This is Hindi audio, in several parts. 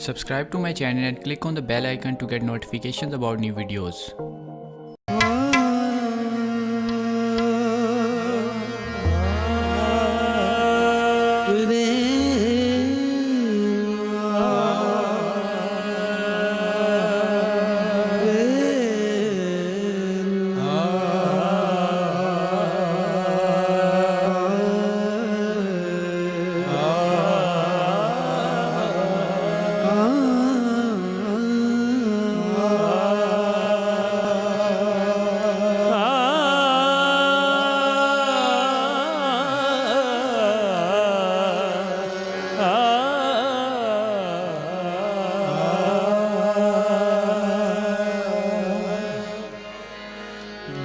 Subscribe to my channel and click on the bell icon to get notifications about new videos.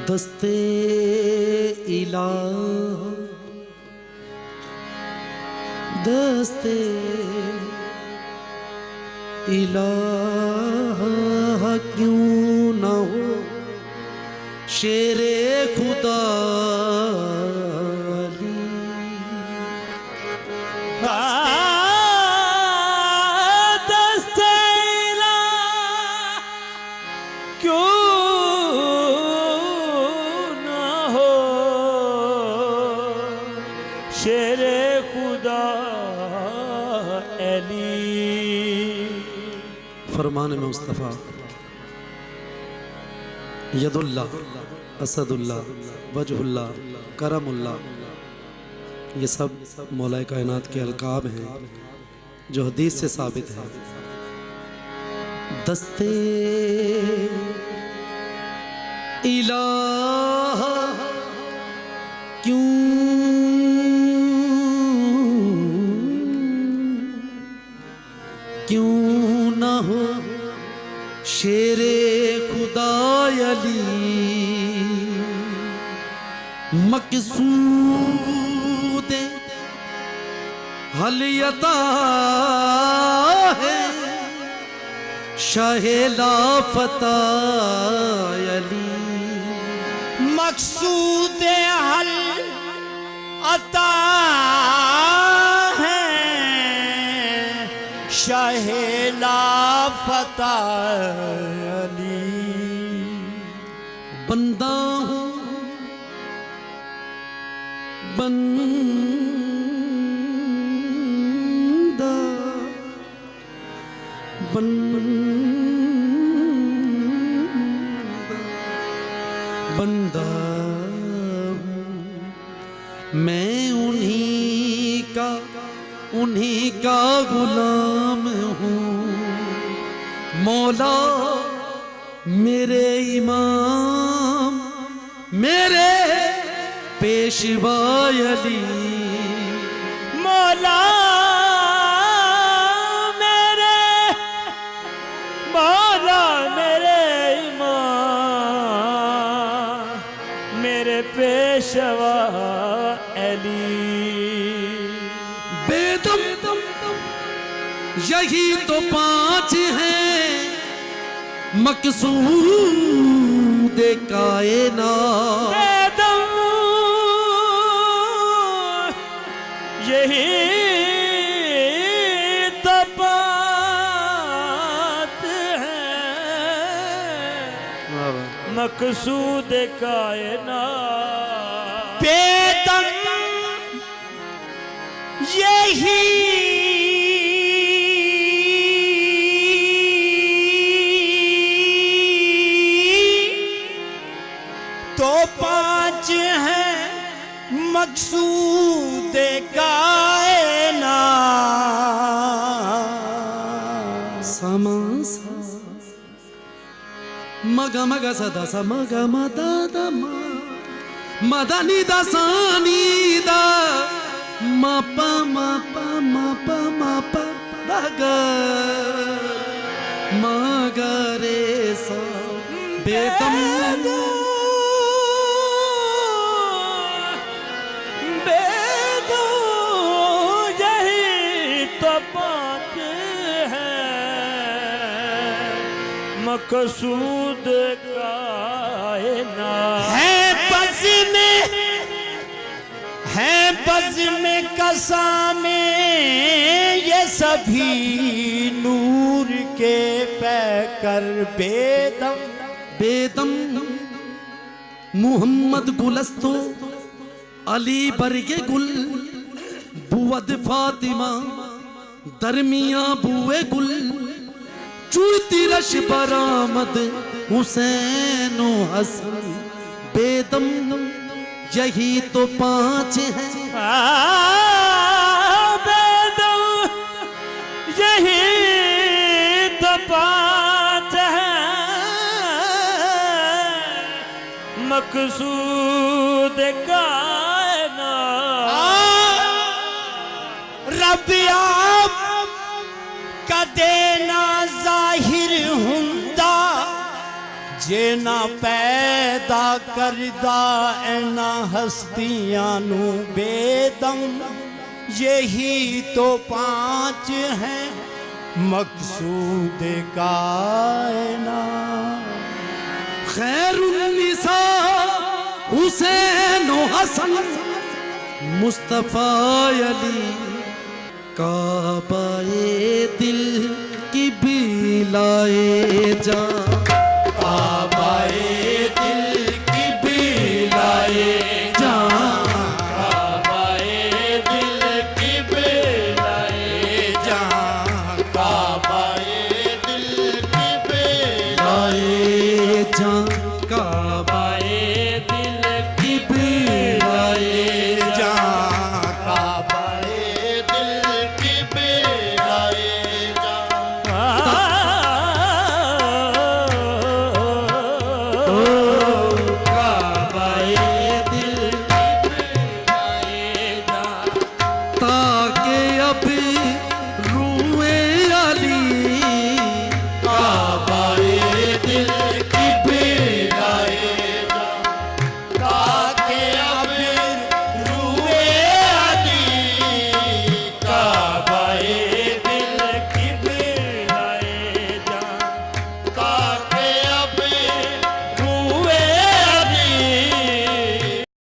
दस्ते इलाह दस्ते इलाह क्यों न हो शेरे खुदा दस्ते इलाह क्यों शेरे खुदा अली। फरमान में मुस्तफ़ा यदुल्ला असदुल्ला वजहुल्ला करमुल्ला, ये सब मौला कायनात के अलकाब हैं जो हदीस से साबित है। दस्ते इलाह क्यों न हो शेरे खुदा अली। मकसूद हलियता है शाहे लाफता अली। मकसूद हल अता है शाहे लाफता अली। बंदा हूँ बंदा बंदा हूँ मैं उन्हीं का गुलाम हूँ। मौला मेरे इमाम मेरे पेशवा अली। मौला मेरे इमाम मेरे पेशवा अली। बेदम यही तो पांच हैं मकसूद कायनात। बेदम यही तो बात है मकसूद कायनात। बेदम यही तो पांच हैं मकसूद कायनात। समा मग मग सदा स मग मदा द मदा नि दा सा नि दा म प म प म प म प द ग म ग रे सा। बेदम मकसूद कायनात है बज़्म कसा में ये सभी नूर के पैकर बेदम बेदम मुहम्मद गुलस्तो अली बरगे गुल बुवद फातिमा दरमिया बुए गुल चुड़ती रश बरामद हुसैन हसन बेदम यही तो पांच हैं बेदम यही तो पाँच है मकसूद कायनात रब आप का देना जाहिर हुंदा जे ना पैदा करदा एना हस्तियां नू बेदम यही तो पांच हैं मकसूद कायनात खैरुन्निसा हुसैन हसन मुस्तफा अली काबाए दिल की बिलाए जान